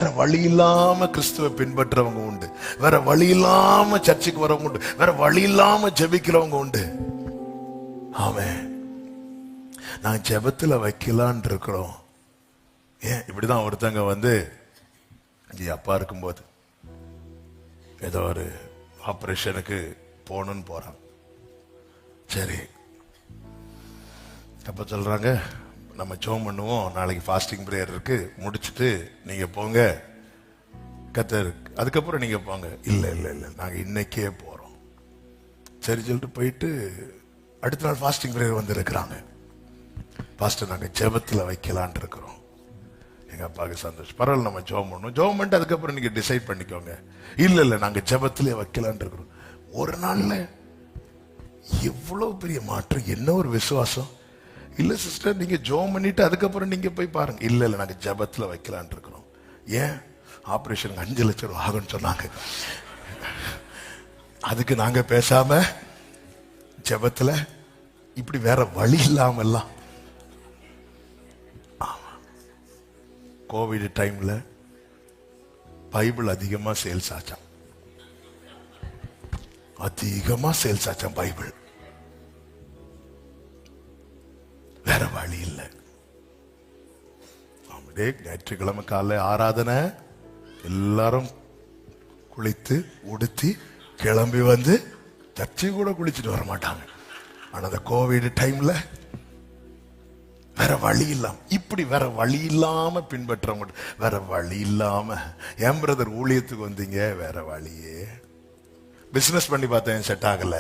வேற வழி இல்லாம கிறிஸ்துவ பின்பற்றவங்க உண்டு, வேற வழி இல்லாம சர்ச்சுக்கு வரவங்க உண்டு, வேற வழி இல்லாம ஜெபிக்கிறவங்க உண்டு. ஆமென். நான் ஜெபத்துல வைக்கலான் இருக்கிறோம். ஏன் இப்படிதான் ஒருத்தங்க வந்து அப்பா இருக்கும்போது ஏதோ ஒரு ஆபரேஷனுக்கு போகணும்னு போறாங்க. சரி, அப்ப சொல்றாங்க நம்ம ஜெபம் பண்ணுவோம், நாளைக்கு ஃபாஸ்டிங் பிரேயர் இருக்கு, முடிச்சுட்டு நீங்க போங்க கத்தர், அதுக்கப்புறம் நீங்க போங்க. இல்ல இல்ல இல்ல நாங்க இன்னைக்கே போறோம். சரி சொல்லிட்டு போயிட்டு அடுத்த நாள் ஃபாஸ்டிங் பிரேயர் வந்து இருக்கிறாங்க. பாஸ்டர் நாங்க ஜெபத்துல வைக்கலான் இருக்கிறோம். எங்க அப்பாவுக்கு சந்தோஷம். பரவாயில்ல, நம்ம ஜெபம் பண்ணுவோம், ஜெபம் பண்ணிட்டு அதுக்கப்புறம் நீங்க டிசைட் பண்ணிக்கோங்க. இல்ல இல்ல நாங்க ஜெபத்திலே வைக்கலான் இருக்கிறோம். ஒரு நாள்ல எவ்வளவு பெரிய மாற்றம், என்ன ஒரு விசுவாசம். இல்ல சிஸ்டர் நீங்க ஜெபம் பண்ணிட்டு அதுக்கப்புறம் நீங்க போய் பாருங்க. இல்ல இல்ல நாங்க ஜெபத்துல வைக்கலான் இருக்கிறோம். ஏன்? ஆபரேஷன் 5 லட்சம் ரூபாய் ஆகும்னு சொன்னாங்க. அதுக்கு நாங்க பேசாம ஜெபத்துல இப்படி வேற வழி இல்லாம எல்லாம். கோவிட் டைம்ல பைபிள் அதிகமா சேல்ஸ் ஆச்சாம், அதிகமா சேல்ஸ் ஆச்சாம் பைபிள். வேற வழி இல்லை. ஞாயிற்றுக்கிழமை காலை ஆராதனை, எல்லாரும் குளித்து உடுத்தி கிளம்பி வந்து சர்ச்சை கூட குளிச்சுட்டு வர மாட்டாங்க. ஆனா அந்த கோவிட் டைம்ல வேற வழி இல்லாம, இப்படி வேற வழி இல்லாம பின்பற்றவங்க, வேற வழி இல்லாம. என் பிரதர் ஊழியத்துக்கு வந்தீங்க, வேற வழியே. பிசினஸ் பண்ணி பார்த்தேன், செட் ஆகல.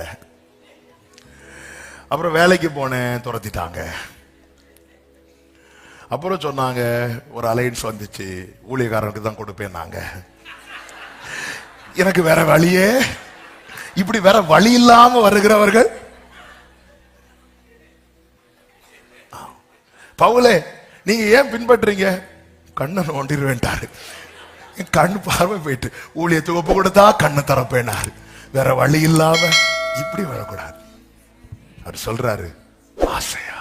அப்புறம் வேலைக்கு போனேன், துரத்திட்டாங்க. அப்புறம் சொன்னாங்க ஒரு அலைன்ஸ் வந்துச்சு, ஊழியக்காரனுக்கு தான் கொடுப்பேன் நாங்க. எனக்கு வேற வழியே. இப்படி வேற வழி இல்லாம வருகிறவர்கள். பவுலே நீங்க ஏன் பின்பற்றீங்க? கண்ணை நோண்டிடுவேன்ட்டாரு. கண்ணு பார்வை போயிட்டு ஊழியத்துக்கு ஒப்பு கொடுத்தா கண்ணு தரப்பேனாரு. வேற வழி இல்லாம இப்படி வரக்கூடாது. அவர் சொல்றாரு, ஆசையா